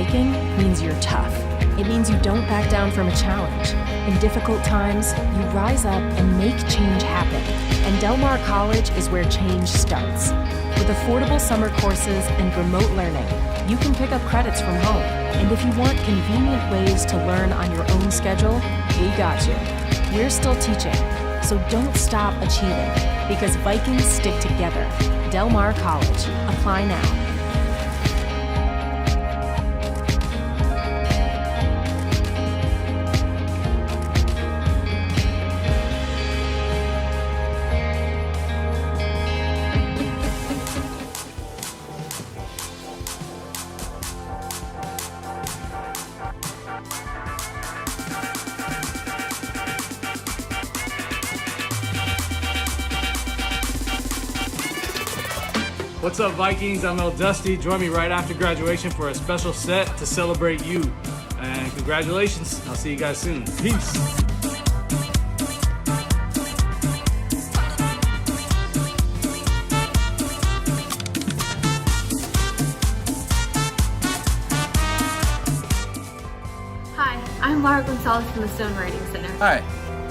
Viking means you're tough. It means you don't back down from a challenge. In difficult times, you rise up and make change happen. And Del Mar College is where change starts. With affordable summer courses and remote learning, you can pick up credits from home. And if you want convenient ways to learn on your own schedule, we got you. We're still teaching, so don't stop achieving, because Vikings stick together. Del Mar College. Apply now. What's up, Vikings? I'm El Dusty. Join me right after graduation for a special set to celebrate you. And congratulations. I'll see you guys soon. Peace. Hi, I'm Laura Gonzalez from the Stone Writing Center. Hi,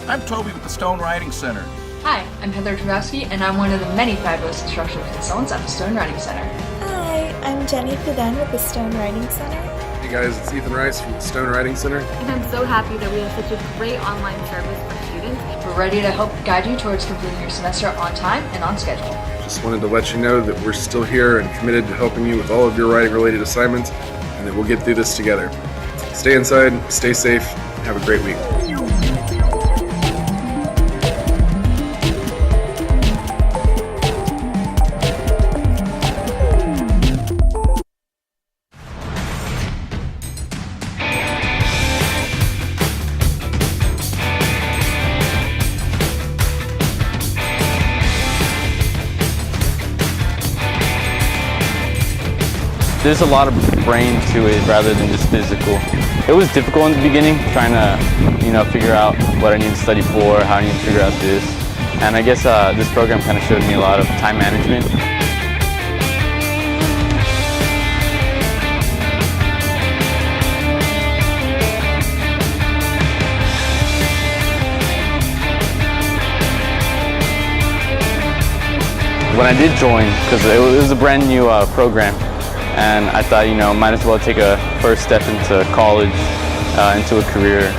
I'm Toby with the Stone Writing Center. Hi, I'm Heather Trabowski, and I'm one of the many fabulous instructional consultants at the Stone Writing Center. Hi, I'm Jenny Puden with the Stone Writing Center. Hey guys, it's Ethan Rice from the Stone Writing Center. And I'm so happy that we have such a great online service for students. We're ready to help guide you towards completing your semester on time and on schedule. Just wanted to let you know that we're still here and committed to helping you with all of your writing-related assignments, and that we'll get through this together. Stay inside, stay safe, and have a great week. There's a lot of brain to it rather than just physical. It was difficult in the beginning, trying to, figure out what I need to study for, how I need to figure out this. And I guess this program kind of showed me a lot of time management. When I did join, because it was a brand new program, and I thought, might as well take a first step into college, into a career.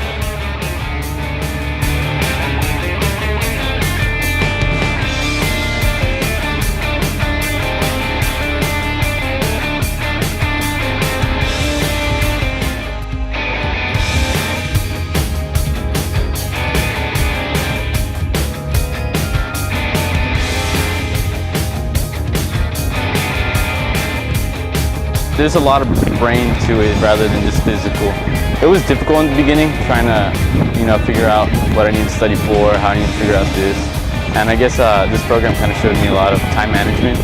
There's a lot of brain to it rather than just physical. It was difficult in the beginning, trying to, figure out what I need to study for, how I need to figure out this. And I guess this program kind of showed me a lot of time management.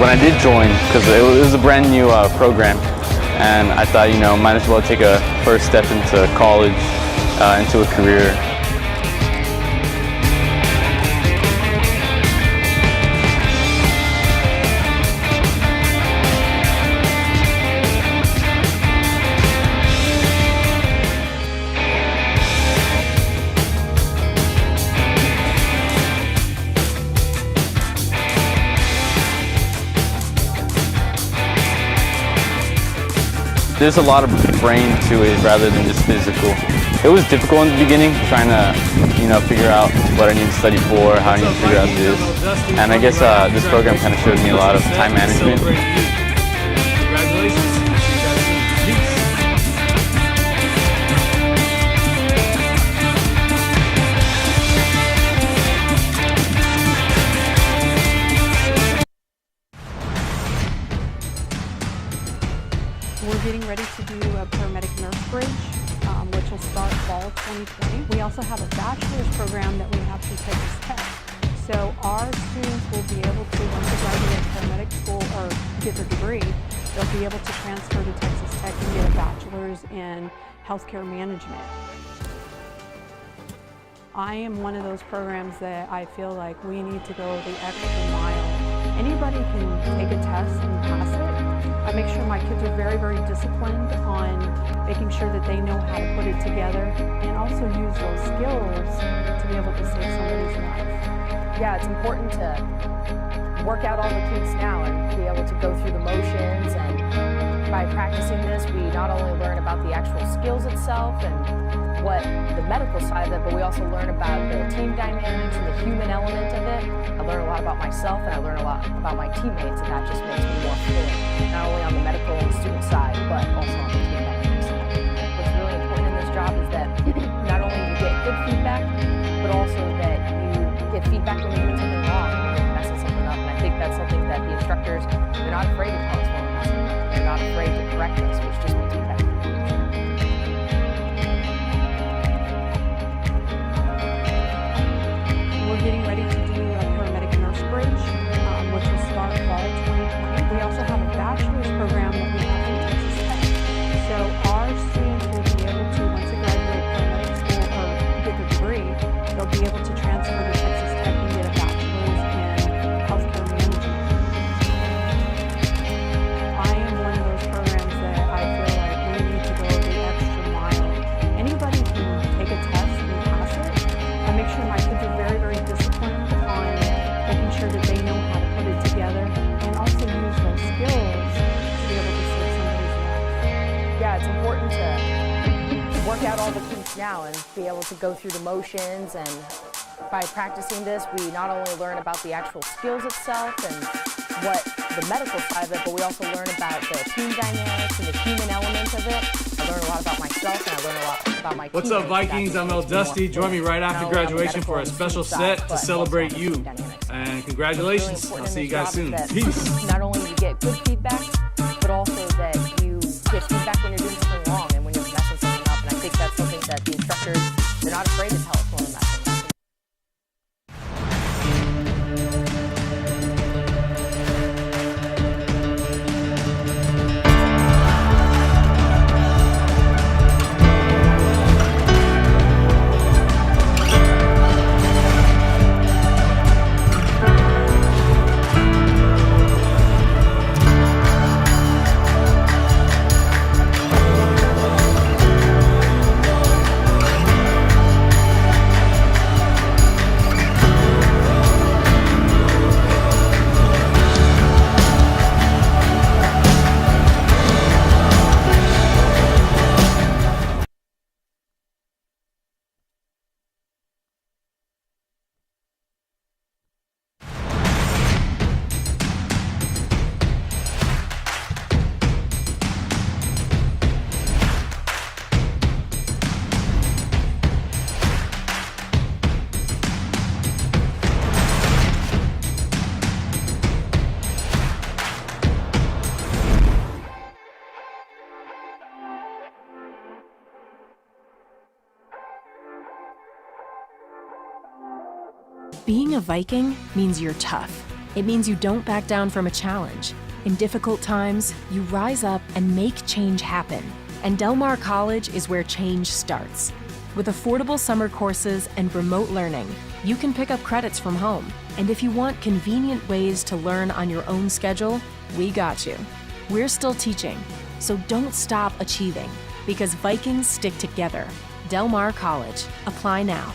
When I did join, because it was a brand new program, and I thought, might as well take a first step into college, into a career. There's a lot of brain to it rather than just physical. It was difficult in the beginning, trying to, figure out what I need to study for, how I need to figure out this. And I guess this program kind of showed me a lot of time management. Congratulations. See you guys soon. Peace. We're getting ready to do a paramedic nurse bridge, which will start fall 2020. We also have a bachelor's program that we have to take as test. So our students will be able to, once they graduate paramedic school or get their degree, they'll be able to transfer to Texas Tech and get a bachelor's in healthcare management. I am one of those programs that I feel like we need to go the extra mile. Anybody can take a test and pass it. I make sure my kids are very, very disciplined on making sure that they know how to put it together and also use those skills to be able to save somebody's life. Yeah, it's important to work out all the kinks now and be able to go through the motions, and by practicing this we not only learn about the actual skills itself and what the medical side of it, but we also learn about the team dynamics and the human element of it. I learn a lot about myself and I learn a lot about my teammates, and that just makes me more fluent, not only on the medical and student side, but also on the team dynamics side. What's really important in this job is that not only you get good feedback, but also that you get feedback when you're doing something wrong, when you're messing something up. And I think that's something that the instructors, they're not afraid to tell us when we're messing up. They're not afraid to correct us, which just makes me better. We're getting ready to do a paramedic nurse bridge, which will start fall 2020. We also have a bachelor's program that we have in Texas Tech. So our students will be able to, once they graduate paramedic school or get their degree, they'll be able to transfer to Texas Tech and get a bachelor's in healthcare management. I am one of those programs that I feel like we need to go the extra mile. Anybody can take a test and pass it. I make sure my kids are very, very disciplined on making sure that they know how to put it together and also use those skills to be able to save somebody's life. Yeah, it's important to work out all the kinks now and be able to go through the motions, and by practicing this we not only learn about the actual skills itself and what the medical side of it, but we also learn about the team dynamics and the human element of it. I learn a lot about myself and I learn a lot about my What's up, Vikings? I'm El Dusty. Join me right after graduation for a special set to celebrate you. And congratulations. I'll see you guys soon. Peace. Not only you get good feedback, but also that you get feedback when you're doing something wrong and when you're messing something up. And I think that's something that the instructors, they're not afraid to tell us when we're messing up. Being a Viking means you're tough. It means you don't back down from a challenge. In difficult times, you rise up and make change happen. And Del Mar College is where change starts. With affordable summer courses and remote learning, you can pick up credits from home. And if you want convenient ways to learn on your own schedule, we got you. We're still teaching, so don't stop achieving, because Vikings stick together. Del Mar College. Apply now.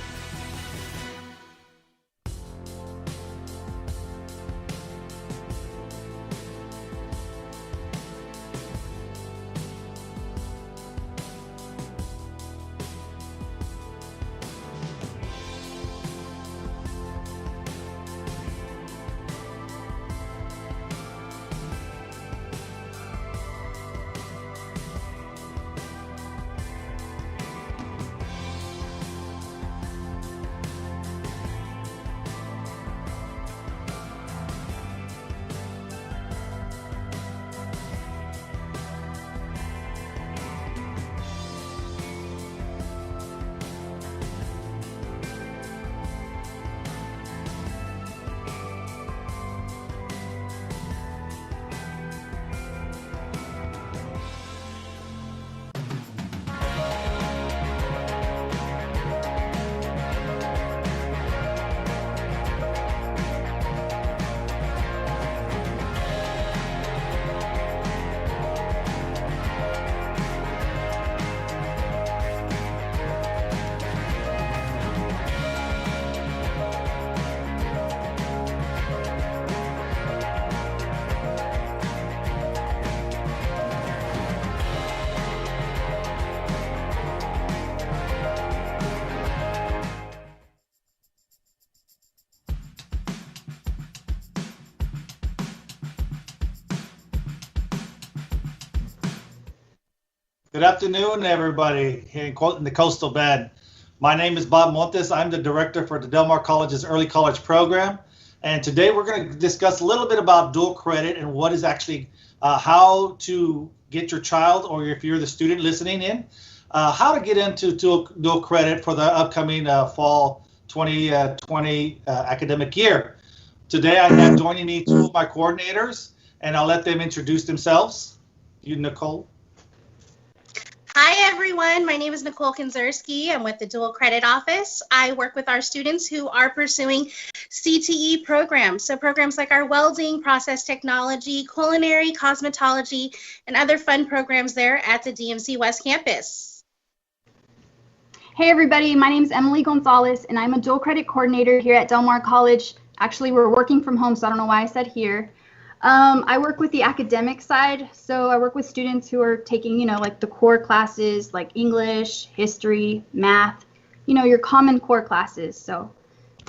Good afternoon, everybody here in the Coastal Bend. My name is Bob Montes. I'm the director for the Del Mar College's Early College Program. And today we're going to discuss a little bit about dual credit and what is actually how to get your child, or if you're the student listening in, how to get into dual credit for the upcoming fall 2020 academic year. Today I have joining me two of my coordinators, and I'll let them introduce themselves. You, Nicole. Hi everyone, my name is Nicole Kinzerski. I'm with the Dual Credit Office. I work with our students who are pursuing CTE programs. So programs like our welding, process technology, culinary, cosmetology, and other fun programs there at the DMC West Campus. Hey everybody, my name is Emily Gonzalez and I'm a dual credit coordinator here at Del Mar College. Actually, we're working from home, so I don't know why I said here. I work with the academic side, so I work with students who are taking, like the core classes like English, history, math, your common core classes. So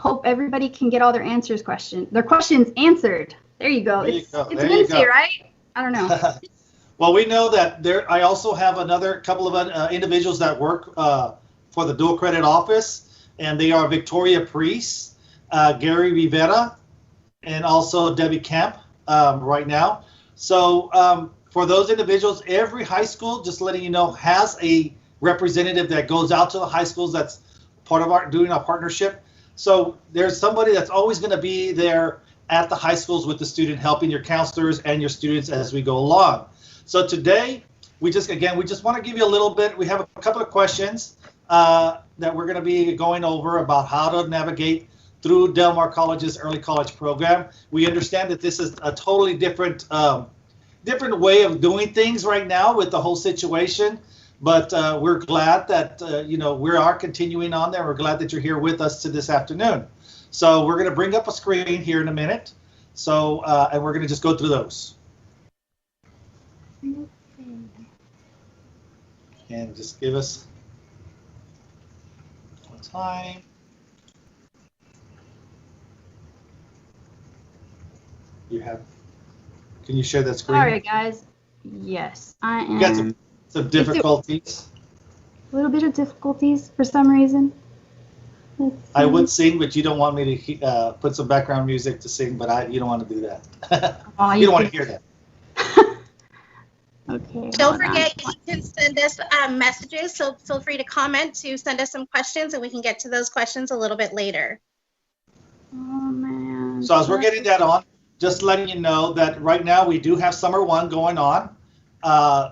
hope everybody can get all their questions answered. There you go. It's Wednesday, right? I don't know. Well, we know that I also have another couple of individuals that work for the Dual Credit Office, and they are Victoria Priest, Gary Rivera, and also Debbie Camp. Right now. So for those individuals, every high school, just letting you know, has a representative that goes out to the high schools. That's part of doing our partnership. So there's somebody that's always going to be there at the high schools with the student, helping your counselors and your students as we go along. So today, we just want to give you a little bit. We have a couple of questions that we're going to be going over about how to navigate through Del Mar College's early college program. We understand that this is a totally different way of doing things right now with the whole situation, but we're glad that we are continuing on there. We're glad that you're here with us this afternoon. So we're going to bring up a screen here in a minute. So and we're going to just go through those. And just give us time. Can you share that screen? All right, guys. Yes, I am. You got some difficulties. A little bit of difficulties for some reason. I would sing, but you don't want me to put some background music to sing, but you don't want to do that. You don't want to hear that. Okay. Don't forget, you can send us messages, so feel free to comment to send us some questions, and we can get to those questions a little bit later. Oh, man. So as we're getting that on, just letting you know that right now we do have Summer 1 going on.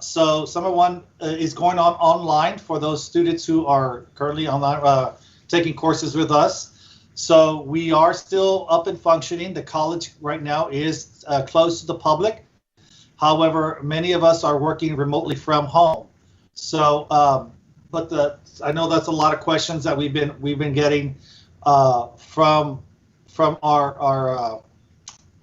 So Summer 1 is going on online for those students who are currently online taking courses with us. So we are still up and functioning. The college right now is closed to the public. However, many of us are working remotely from home. So, I know that's a lot of questions that we've been getting from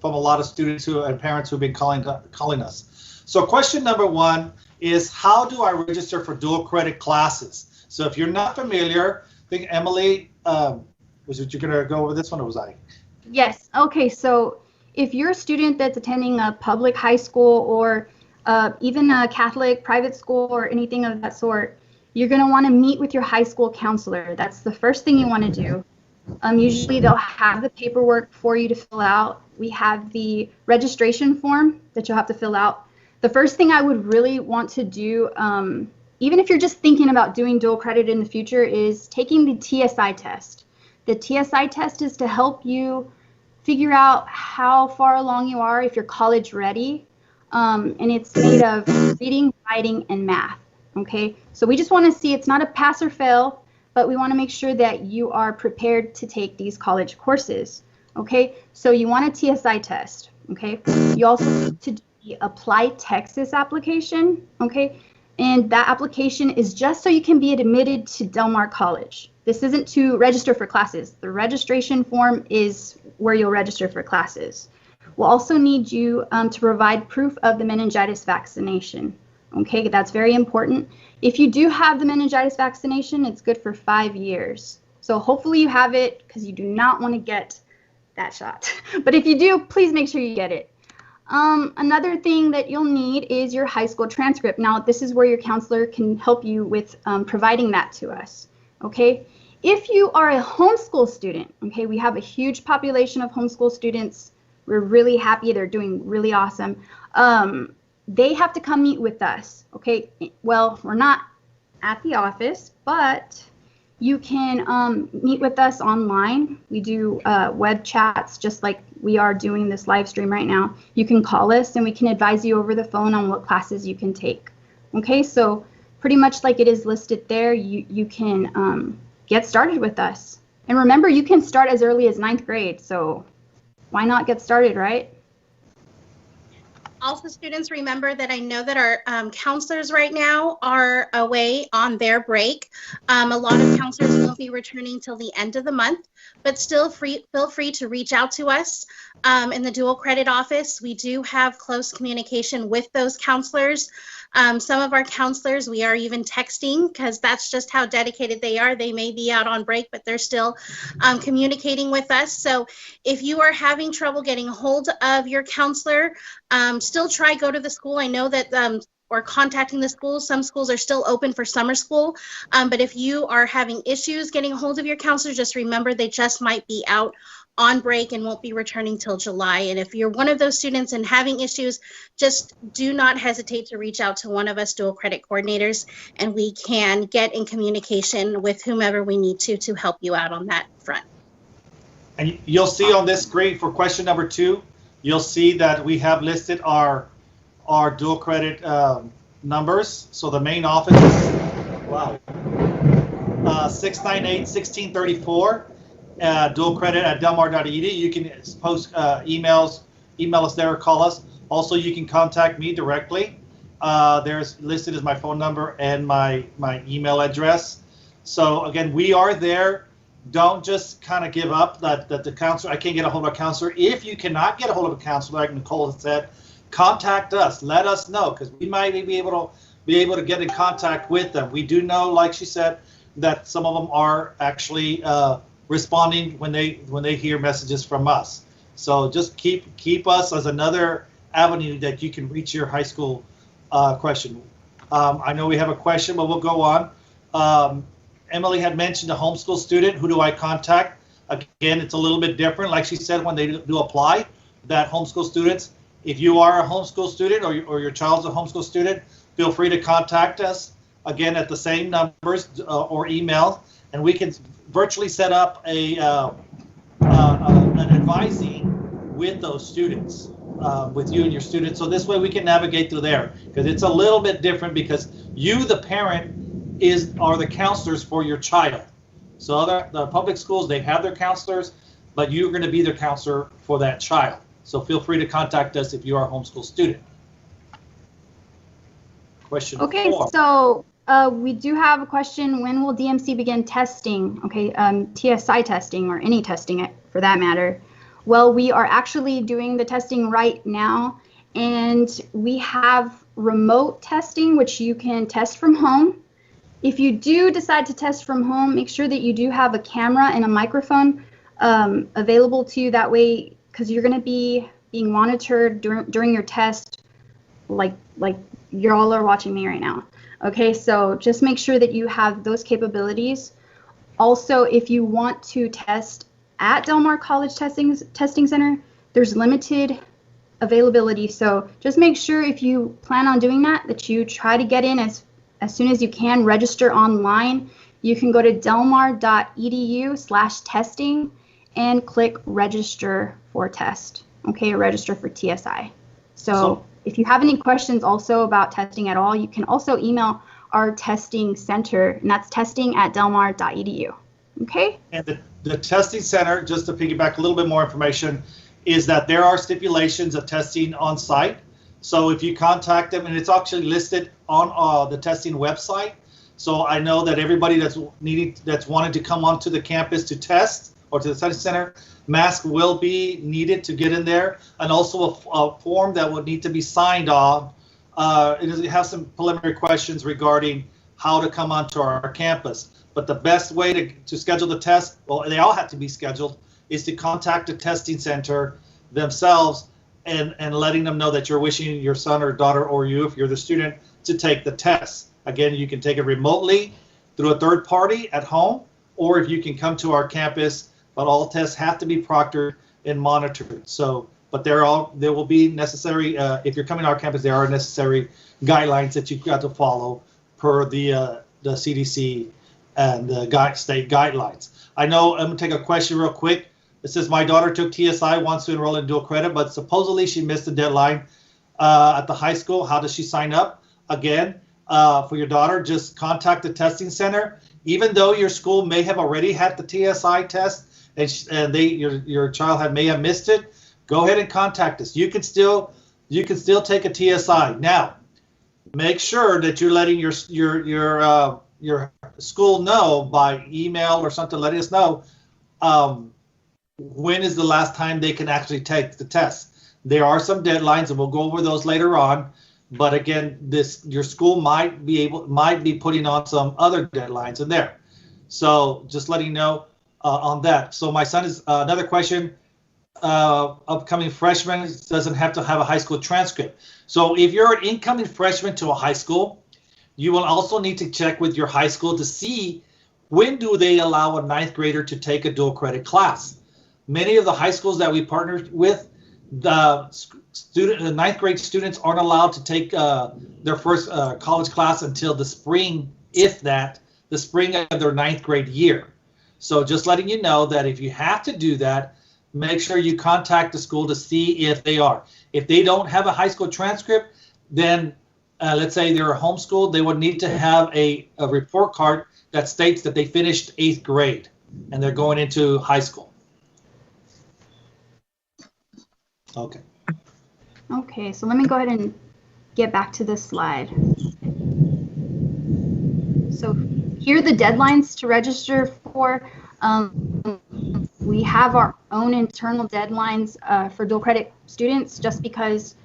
a lot of students and parents who've been calling us. So question number one is, how do I register for dual credit classes? So if you're not familiar, I think Emily, was it you're gonna go over this one, or was I? Yes, okay, so if you're a student that's attending a public high school or even a Catholic private school or anything of that sort, you're gonna wanna meet with your high school counselor. That's the first thing you wanna do. Usually they'll have the paperwork for you to fill out. We have the registration form that you'll have to fill out. The first thing I would really want to do, even if you're just thinking about doing dual credit in the future, is taking the TSI test. The TSI test is to help you figure out how far along you are, if you're college ready, and it's made of reading, writing, and math. Okay, so we just want to see, it's not a pass or fail, but we want to make sure that you are prepared to take these college courses. Okay, so you want a TSI test. Okay, you also need to do the Apply Texas application. Okay, and that application is just so you can be admitted to Del Mar College. This isn't to register for classes. The registration form is where you'll register for classes. We'll also need you to provide proof of the meningitis vaccination. Okay, that's very important. If you do have the meningitis vaccination, it's good for 5 years. So hopefully you have it, because you do not want to get that shot. But if you do, please make sure you get it. Another thing that you'll need is your high school transcript. Now, this is where your counselor can help you with providing that to us, okay? If you are a homeschool student, okay, we have a huge population of homeschool students. We're really happy. They're doing really awesome. They have to come meet with us, okay? Well, we're not at the office, but you can meet with us online. We do web chats just like we are doing this live stream right now. You can call us and we can advise you over the phone on what classes you can take. Okay, so pretty much like it is listed there, you can get started with us. And remember, you can start as early as 9th grade, so why not get started, right? Also, students, remember that I know that our counselors right now are away on their break. A lot of counselors won't be returning till the end of the month, but still feel free to reach out to us in the dual credit office. We do have close communication with those counselors. Some of our counselors, we are even texting because that's just how dedicated they are. They may be out on break, but they're still communicating with us. So if you are having trouble getting a hold of your counselor, still try go to the school. I know that or contacting the schools. Some schools are still open for summer school. But if you are having issues getting a hold of your counselor, just remember they just might be out on break and won't be returning till July. And if you're one of those students and having issues, just do not hesitate to reach out to one of us dual credit coordinators, and we can get in communication with whomever we need to help you out on that front. And you'll see on this screen for question number 2, you'll see that we have listed our dual credit numbers. So the main office is, wow, 698-1634. Dual credit at delmar.edu. You can post email us there or call us. Also, you can contact me directly. There's listed as my phone number and my email address. So again, we are there. Don't just kind of give up that the counselor, I can't get a hold of a counselor. If you cannot get a hold of a counselor, like Nicole said, contact us. Let us know, because we might be able to get in contact with them. We do know, like she said, that some of them are actually responding when they hear messages from us. So just keep us as another avenue that you can reach your high school question. I know we have a question, but we'll go on. Emily had mentioned a homeschool student. Who do I contact? Again, it's a little bit different. Like she said, when they do apply, that homeschool students, if you are a homeschool student or your child's a homeschool student, feel free to contact us again at the same numbers or email, and we can virtually set up an advising with those students, with you and your students. So this way we can navigate through there, because it's a little bit different, because you, the parent, are the counselors for your child. So the public schools, they have their counselors, but you're going to be their counselor for that child. So feel free to contact us if you are a homeschool student. Question 4. So we do have a question. When will DMC begin testing? Okay, TSI testing, or any testing for that matter. Well, we are actually doing the testing right now, and we have remote testing, which you can test from home. If you do decide to test from home, make sure that you do have a camera and a microphone available to you. That way, because you're going to be being monitored during your test, like you all are watching me right now. Okay, so just make sure that you have those capabilities. Also, if you want to test at Del Mar College Testing Center, there's limited availability. So just make sure, if you plan on doing that you try to get in as soon as you can. Register online. You can go to delmar.edu/testing and click register for test. Okay, register for TSI. So if you have any questions also about testing at all, you can also email our testing center, and that's testing@delmar.edu. Okay? And the testing center, just to piggyback a little bit more information, is that there are stipulations of testing on site. So if you contact them, and it's actually listed on the testing website. So I know that everybody that's wanted to come onto the campus to test, or to the testing center, mask will be needed to get in there, and also a form that would need to be signed on. It has some preliminary questions regarding how to come onto our campus. But the best way to schedule the test, well, they all have to be scheduled, is to contact the testing center themselves and letting them know that you're wishing your son or daughter, or you, if you're the student, to take the test. Again, you can take it remotely through a third party at home, or if you can come to our campus, but all tests have to be proctored and monitored. So, but there will be necessary, if you're coming to our campus, there are necessary guidelines that you've got to follow per the CDC and the state guidelines. I know, I'm gonna take a question real quick. It says, my daughter took TSI, wants to enroll in dual credit, but supposedly she missed the deadline at the high school. How does she sign up? Again, for your daughter, just contact the testing center. Even though your school may have already had the TSI test and your child may have missed it, go ahead and contact us. You can still take a TSI. Now, make sure that you're letting your school know by email or something, letting us know when is the last time they can actually take the test. There are some deadlines, and we'll go over those later on. But again, your school might be putting on some other deadlines in there. So just letting you know on that. So my son is another question. Upcoming freshman doesn't have to have a high school transcript. So if you're an incoming freshman to a high school, you will also need to check with your high school to see when do they allow a ninth grader to take a dual credit class. Many of the high schools that we partnered with, the ninth grade students aren't allowed to take their first college class until the spring, if that, the spring of their ninth grade year. So just letting you know that if you have to do that, make sure you contact the school to see if they are. If they don't have a high school transcript, then let's say they're homeschooled, they would need to have a report card that states that they finished 8th grade and they're going into high school. Okay. Okay, so let me go ahead and get back to this slide. So here are the deadlines to register for. We have our own internal deadlines for dual credit students, just because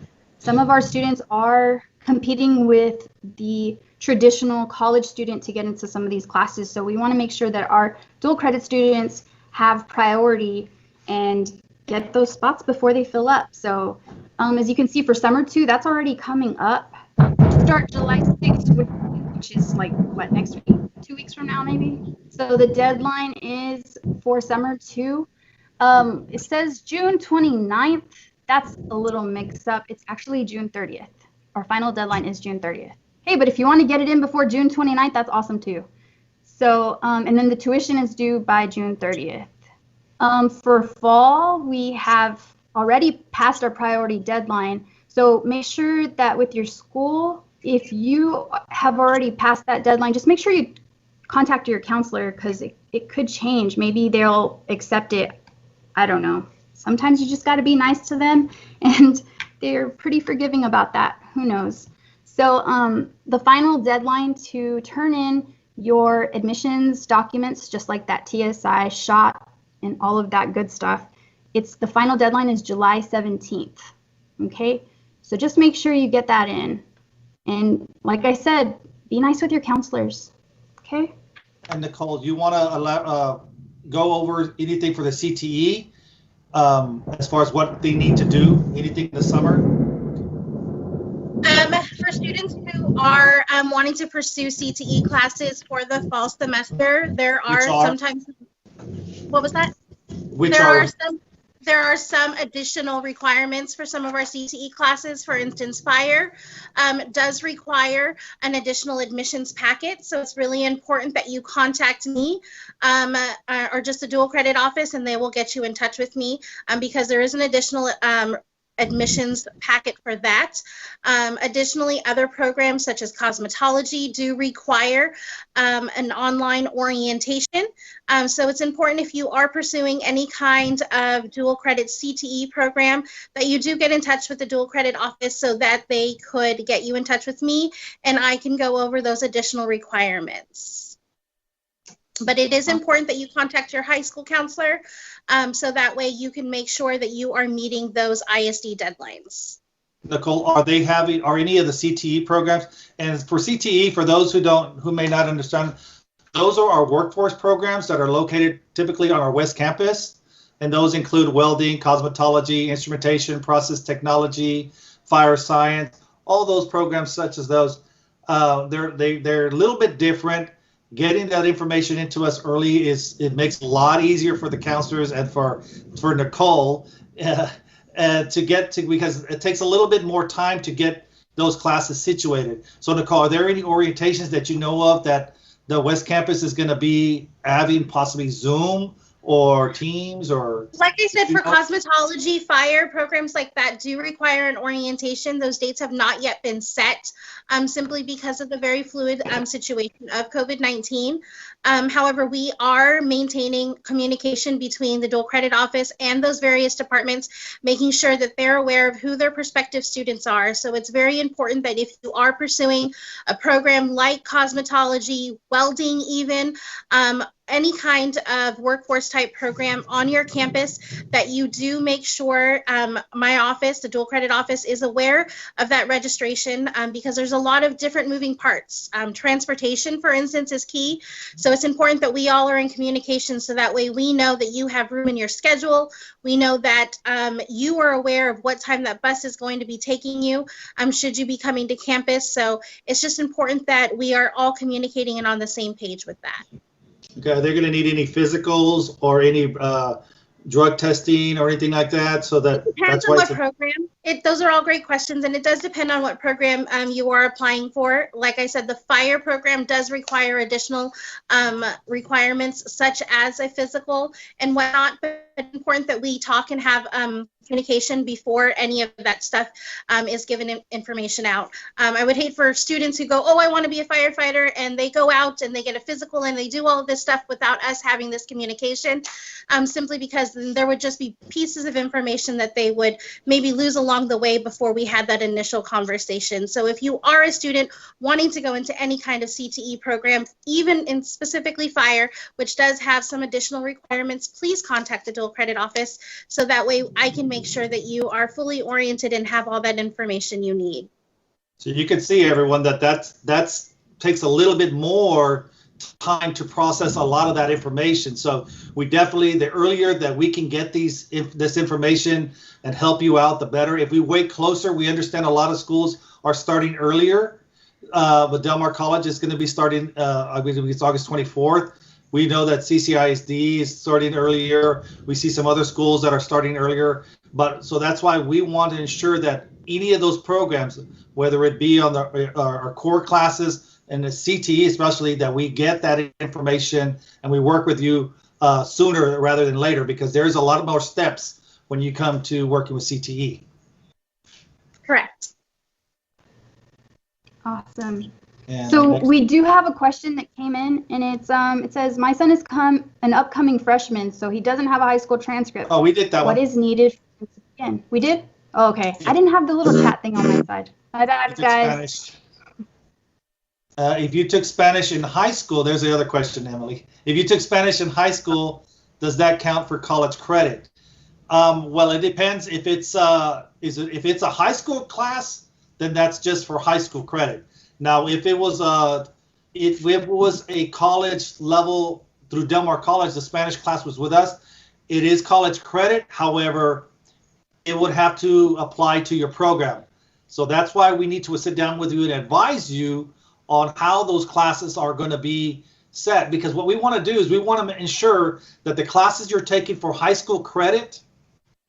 some of our students are competing with the traditional college student to get into some of these classes. So we want to make sure that our dual credit students have priority and get those spots before they fill up. So as you can see, for summer 2, that's already coming up. Start July 6th, which is like, what, next week? 2 weeks from now, maybe? So the deadline is for summer 2. It says June 29th. That's a little mixed up. It's actually June 30th. Our final deadline is June 30th. Hey, but if you want to get it in before June 29th, that's awesome too. So, and then the tuition is due by June 30th. For fall, we have already passed our priority deadline. So make sure that with your school, if you have already passed that deadline, just make sure you contact your counselor, because it could change. Maybe they'll accept it. I don't know. Sometimes you just got to be nice to them, and they're pretty forgiving about that. Who knows? So the final deadline to turn in your admissions documents, just like that TSI shot and all of that good stuff, the final deadline is July 17th. Okay, so just make sure you get that in. And like I said, be nice with your counselors. Okay. And Nicole, you want to go over anything for the CTE as far as what they need to do? Anything this summer? For students who are wanting to pursue CTE classes for the fall semester, there are sometimes. What was that? There are some additional requirements for some of our CTE classes. For instance, FIRE does require an additional admissions packet. So it's really important that you contact me or just the dual credit office, and they will get you in touch with me because there is an additional admissions packet for that. Additionally, other programs such as cosmetology do require an online orientation. So it's important, if you are pursuing any kind of dual credit CTE program, that you do get in touch with the dual credit office so that they could get you in touch with me and I can go over those additional requirements. But it is important that you contact your high school counselor so that way you can make sure that you are meeting those ISD deadlines. Nicole, are any of the CTE programs? And for CTE, for those who may not understand, those are our workforce programs that are located typically on our West Campus. and those include welding, cosmetology, instrumentation, process technology, fire science, all those programs such as those. They're a little bit different. Getting that information into us early it makes it a lot easier for the counselors and for Nicole to get to, because it takes a little bit more time to get those classes situated. So Nicole, are there any orientations that you know of that the West Campus is going to be having, possibly Zoom or Teams, or? Like I said, for cosmetology, fire, programs like that do require an orientation. Those dates have not yet been set, simply because of the very fluid situation of COVID-19. However, we are maintaining communication between the Dual Credit Office and those various departments, making sure that they're aware of who their prospective students are. So it's very important that if you are pursuing a program like cosmetology, welding even, any kind of workforce type program on your campus, that you do make sure my office, the Dual Credit Office, is aware of that registration, because there's a lot of different moving parts. Transportation, for instance, is key. So it's important that we all are in communication, so that way we know that you have room in your schedule. We know that you are aware of what time that bus is going to be taking you, should you be coming to campus. So it's just important that we are all communicating and on the same page with that. Okay, are they going to need any physicals or any drug testing or anything like that? So that Depends on what program. Those are all great questions, and it does depend on what program you are applying for. Like I said, the fire program does require additional requirements, such as a physical and whatnot, but it's important that we talk and have communication before any of that stuff is given information out. I would hate for students who go, oh, I want to be a firefighter, and they go out and they get a physical and they do all of this stuff without us having this communication, simply because then there would just be pieces of information that they would maybe lose along the way before we had that initial conversation. So if you are a student wanting to go into any kind of CTE program, even in specifically fire, which does have some additional requirements, please contact the Dual Credit Office, so that way I can make sure that you are fully oriented and have all that information you need. So you can see, everyone, that takes a little bit more time to process a lot of that information. So we definitely, the earlier that we can get this information and help you out, the better. If we wait closer, we understand a lot of schools are starting earlier. But Del Mar College is going to be starting, I believe it's August 24th. We know that CCISD is starting earlier. We see some other schools that are starting earlier. But so that's why we want to ensure that any of those programs, whether it be on our core classes and the CTE especially, that we get that information and we work with you sooner rather than later, because there's a lot more steps when you come to working with CTE. Correct. Awesome. And so we do have a question that came in, and it's it says, my son is an upcoming freshman, so he doesn't have a high school transcript. Oh, we did that one. What is needed? Again, we did? Oh, okay. I didn't have the little chat thing on my side. My bad, guys. If you took Spanish in high school, there's the other question, Emily. If you took Spanish in high school, does that count for college credit? Well, it depends. If it's if it's a high school class, then that's just for high school credit. Now, if it was a college level through Del Mar College, the Spanish class was with us, it is college credit. However, it would have to apply to your program. So that's why we need to sit down with you and advise you on how those classes are going to be set. Because what we want to do is we want to ensure that the classes you're taking for high school credit,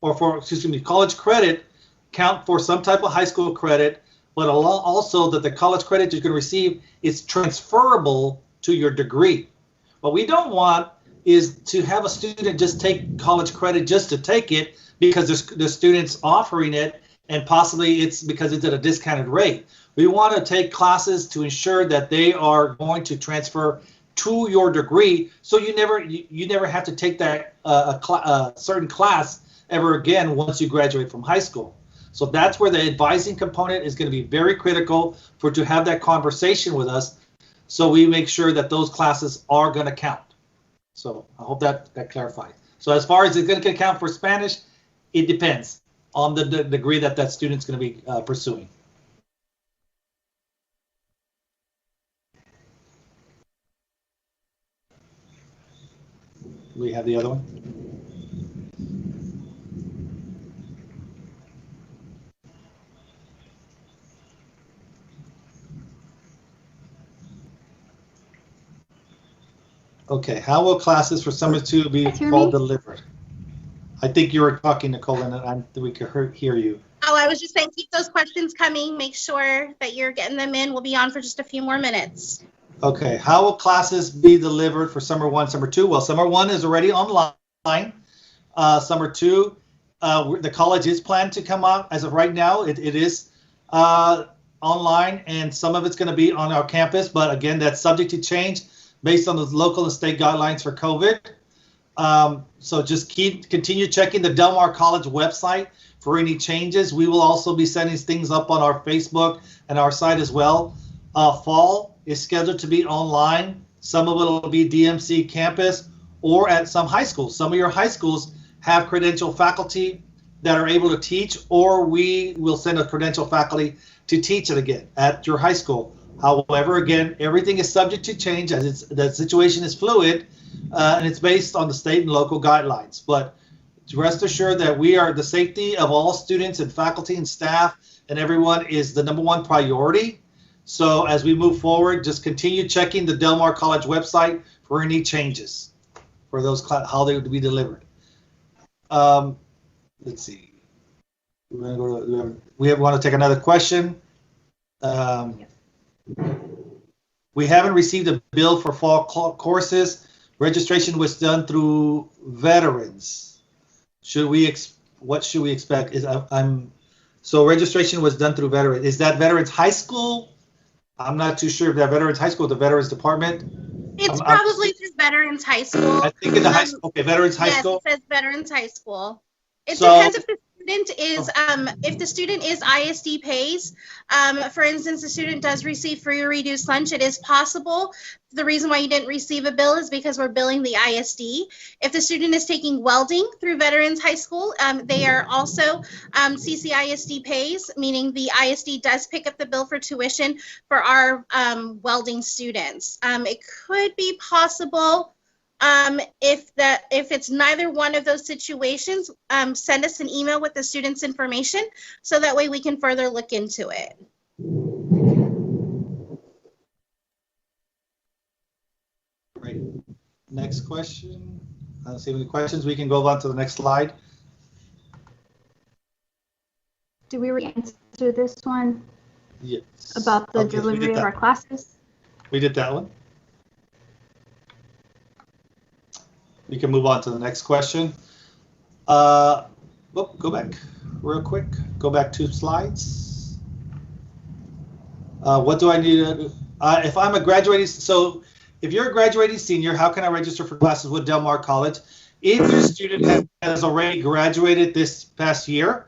or for, college credit, count for some type of high school credit, but also that the college credit you're going to receive is transferable to your degree. What we don't want is to have a student just take college credit just to take it because the student's offering it, and possibly it's because it's at a discounted rate. We want to take classes to ensure that they are going to transfer to your degree, so you never have to take that certain class ever again once you graduate from high school. So that's where the advising component is going to be very critical to have that conversation with us, so we make sure that those classes are going to count. So I hope that clarifies. So as far as it's going to count for Spanish, it depends on the degree that student's going to be pursuing. We have the other one. Okay, how will classes for summer 2 be fall delivered? I think you were talking, Nicole, and we could hear you. Oh, I was just saying, keep those questions coming. Make sure that you're getting them in. We'll be on for just a few more minutes. Okay, how will classes be delivered for summer 1, summer 2? Well, summer 1 is already online. Summer 2, the college is planned to come out. As of right now, it is online, and some of it's going to be on our campus. But again, that's subject to change based on the local and state guidelines for COVID. So just continue checking the Del Mar College website for any changes. We will also be sending things up on our Facebook and our site as well. Fall is scheduled to be online. Some of it will be DMC campus or at some high schools. Some of your high schools have credentialed faculty that are able to teach, or we will send a credentialed faculty to teach it again at your high school. However, again, everything is subject to change as the situation is fluid, and it's based on the state and local guidelines. But rest assured that the safety of all students and faculty and staff and everyone is the #1 priority. So as we move forward, just continue checking the Del Mar College website for any changes for those how they would be delivered. Let's see. We're gonna we want to take another question. We haven't received a bill for fall courses. Registration was done through veterans. What should we expect? So registration was done through veterans. Is that Veterans High School? I'm not too sure if that Veterans High School, the Veterans Department. It's probably through Veterans High School. I think in the high school. Okay, Veterans High School. Yes, it says Veterans High School. It depends if the student is ISD pays. For instance, the student does receive free or reduced lunch. It is possible. The reason why you didn't receive a bill is because we're billing the ISD. If the student is taking welding through Veterans High School, they are also CCISD pays, meaning the ISD does pick up the bill for tuition for our welding students. It could be possible. If it's neither one of those situations, send us an email with the student's information so that way we can further look into it. Great. Next question. I don't see any questions. We can go on to the next slide. Do we answer this one? Yes. About the delivery of our classes? We did that one. We can move on to the next question. Go back real quick. Go back 2 slides. What do I need to do? If I'm a graduating, so if you're a graduating senior, how can I register for classes with Del Mar College? If your student has already graduated this past year,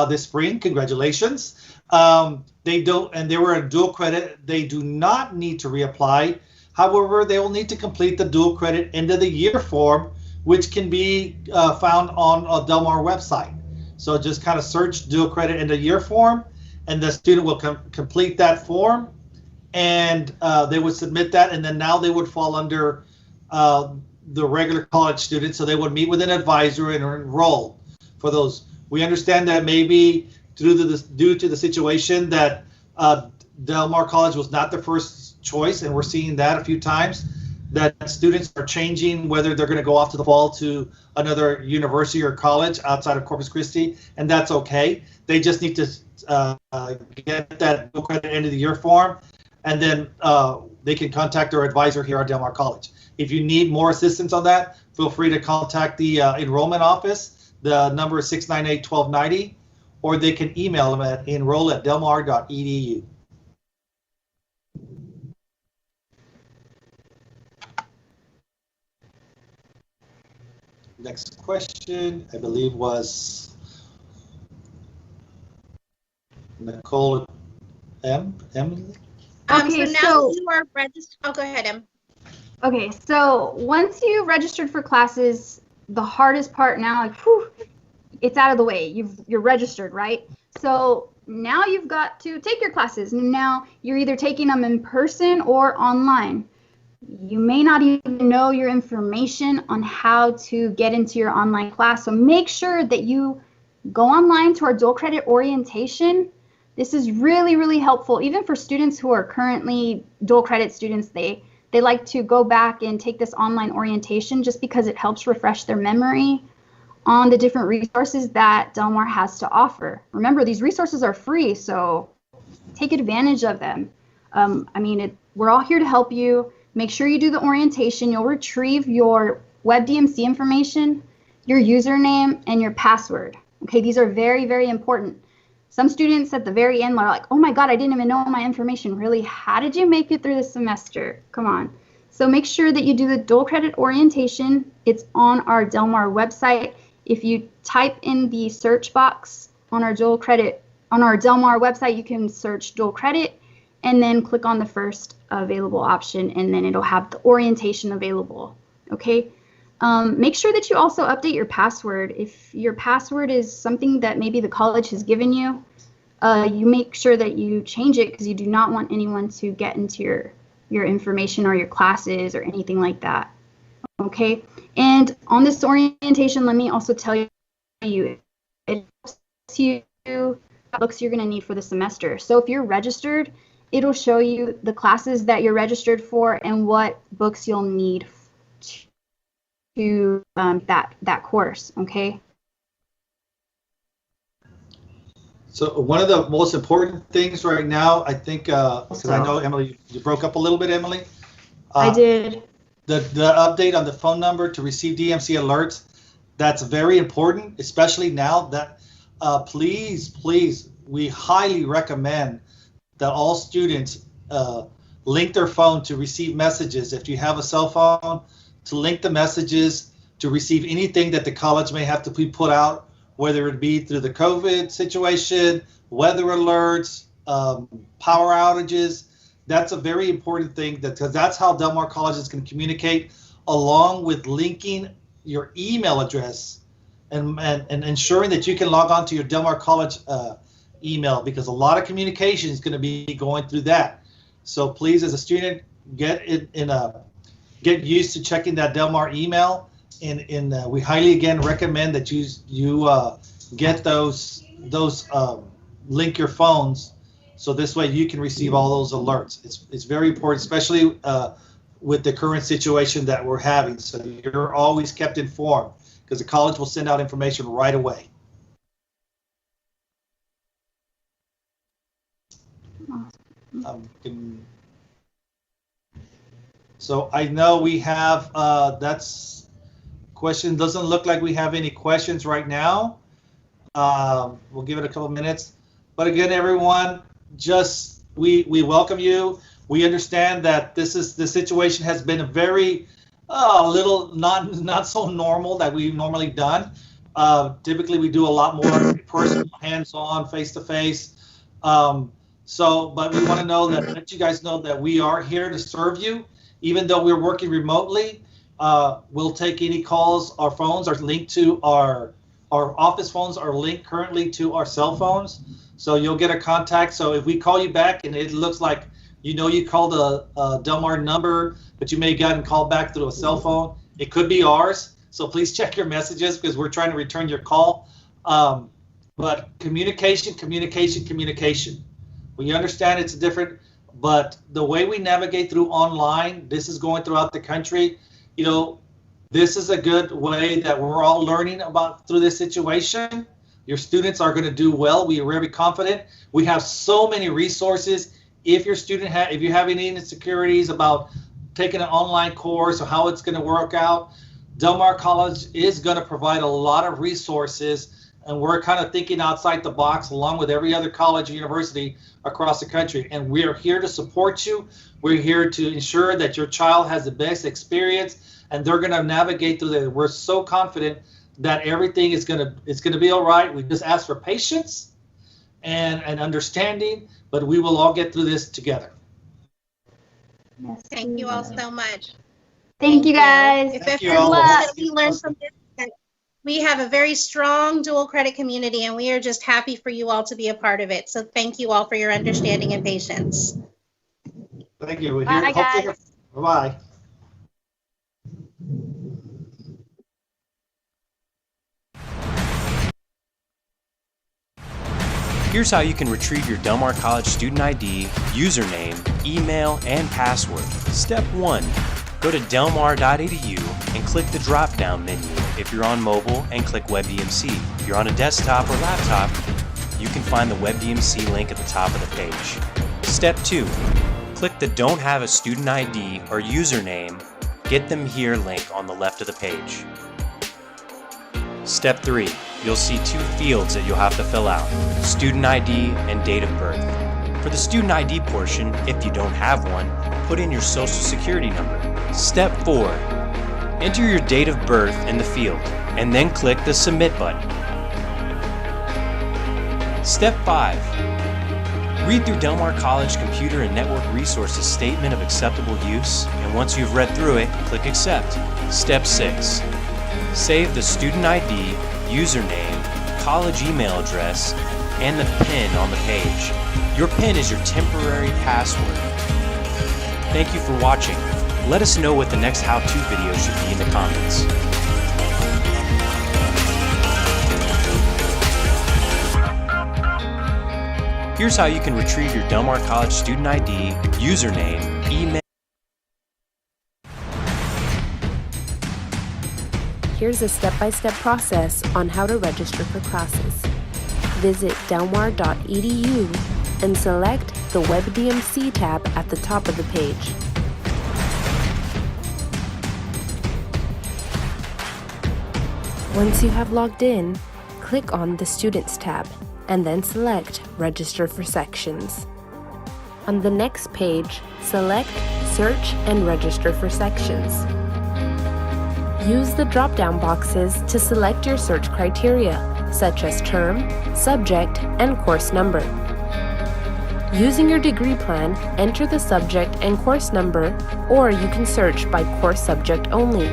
this spring, congratulations. They were a dual credit, they do not need to reapply. However, they will need to complete the dual credit end of the year form, which can be found on a Del Mar website. So just kind of search dual credit end of year form, and the student will complete that form, and they would submit that, and then now they would fall under the regular college students, so they would meet with an advisor and enroll for those. We understand that maybe due to the situation that Del Mar College was not the first choice, and we're seeing that a few times, that students are changing whether they're going to go off to the fall to another university or college outside of Corpus Christi, and that's okay. They just need to get that dual credit end of the year form, and then they can contact their advisor here at Del Mar College. If you need more assistance on that, feel free to contact the enrollment office. The number is 698-1290, or they can email them at enroll@delmar.edu. Next question, I believe, was Nicole Emily? Okay, so now you are registered. Oh, go ahead, Em. Okay, so once you registered for classes, the hardest part now, it's out of the way. You're registered, right? So now you've got to take your classes. Now you're either taking them in person or online. You may not even know your information on how to get into your online class. So make sure that you go online to our dual credit orientation. This is really, really helpful. Even for students who are currently dual credit students, they they like to go back and take this online orientation just because it helps refresh their memory on the different resources that Del Mar has to offer. Remember, these resources are free, so take advantage of them. We're all here to help you. Make sure you do the orientation. You'll retrieve your WebDMC information, your username, and your password. Okay, these are very, very important. Some students at the very end are like, oh my God, I didn't even know my information. Really, how did you make it through the semester? Come on. So make sure that you do the dual credit orientation. It's on our Del Mar website. If you type in the search box on our Del Mar website, you can search dual credit and then click on the first available option, and then it'll have the orientation available. Okay. Make sure that you also update your password. If your password is something that maybe the college has given you, you make sure that you change it, because you do not want anyone to get into your information or your classes or anything like that. Okay. And on this orientation, let me also tell you, it helps you what books you're going to need for the semester. So if you're registered, it'll show you the classes that you're registered for and what books you'll need to that course. Okay. So one of the most important things right now, I think, because I know, Emily, you broke up a little bit, Emily. I did. The update on the phone number to receive DMC alerts, that's very important, especially now that, please, we highly recommend that all students link their phone to receive messages. If you have a cell phone, to link the messages to receive anything that the college may have to be put out, whether it be through the COVID situation, weather alerts, power outages. That's a very important thing, because that's how Del Mar colleges can communicate, along with linking your email address and ensuring that you can log on to your Del Mar College email, because a lot of communication is going to be going through that. So please, as a student, get used to checking that Del Mar email, and we highly again recommend that you get those link your phones, so this way you can receive all those alerts. It's very important, especially with the current situation that we're having. So you're always kept informed, because the college will send out information right away. So I know we have, that's question. Doesn't look like we have any questions right now. We'll give it a couple minutes. But again, everyone, just we welcome you. We understand that the situation has been a very little not so normal that we've normally done. Typically, we do a lot more personal, hands-on, face-to-face. But we want to let you guys know that we are here to serve you. Even though we're working remotely, we'll take any calls. Our phones are linked to our office phones are linked currently to our cell phones. So you'll get a contact. So if we call you back and it looks like you called a Del Mar number, but you may have gotten called back through a cell phone, it could be ours. So please check your messages, because we're trying to return your call. But communication. We understand it's different, but the way we navigate through online, this is going throughout the country. This is a good way that we're all learning about through this situation. Your students are going to do well. We are very confident. We have so many resources. If your student if you have any insecurities about taking an online course or how it's going to work out, Del Mar College is going to provide a lot of resources, and we're kind of thinking outside the box along with every other college or university across the country. And we are here to support you. We're here to ensure that your child has the best experience, and they're going to navigate through that. We're so confident that everything is going to be all right. We just ask for patience and understanding, but we will all get through this together. Yes. Thank you all so much. Thank you, guys. If we learned from this, we have a very strong dual credit community, and we are just happy for you all to be a part of it. So thank you all for your understanding and patience. Thank you. We're Bye, here. guys. Bye-bye. Here's how you can retrieve your Del Mar College student ID, username, email, and password. Step 1. Go to delmar.edu and click the drop-down menu if you're on mobile and click WebDMC. If you're on a desktop or laptop, you can find the WebDMC link at the top of the page. Step 2. Click the Don't Have a Student ID or Username, Get Them Here link on the left of the page. Step 3. You'll see 2 fields that you'll have to fill out, Student ID and Date of Birth. For the Student ID portion, if you don't have one, put in your Social Security number. Step 4. Enter your date of birth in the field, and then click the Submit button. Step 5. Read through Del Mar College Computer and Network Resources Statement of Acceptable Use, and once you've read through it, click Accept. Step 6. Save the student ID, username, college email address, and the PIN on the page. Your PIN is your temporary password. Thank you for watching. Let us know what the next how-to video should be in the comments. Here's how you can retrieve your Del Mar College student ID, username, email. Here's a step-by-step process on how to register for classes. Visit delmar.edu and select the WebDMC tab at the top of the page. Once you have logged in, click on the Students tab and then select Register for Sections. On the next page, select Search and Register for Sections. Use the drop-down boxes to select your search criteria, such as term, subject, and course number. Using your degree plan, enter the subject and course number, or you can search by course subject only.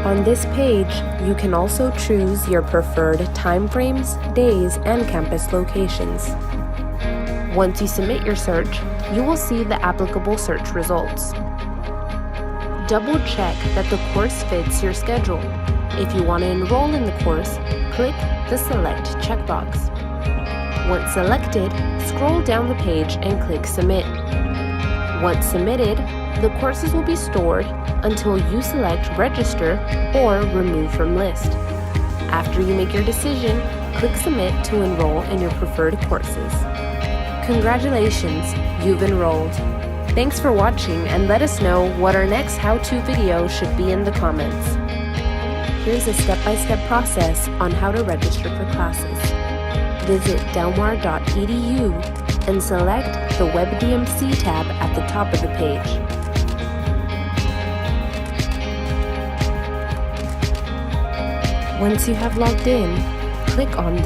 On this page, you can also choose your preferred timeframes, days, and campus locations. Once you submit your search, you will see the applicable search results. Double check that the course fits your schedule. If you want to enroll in the course, click the Select checkbox. Once selected, scroll down the page and click Submit. Once submitted, the courses will be stored until you select Register or Remove from List. After you make your decision, click Submit to enroll in your preferred courses. Congratulations, you've enrolled. Thanks for watching, and let us know what our next how-to video should be in the comments. Here's a step-by-step process on how to register for classes. Visit delmar.edu and select the WebDMC tab at the top of the page. Once you have logged in, click on the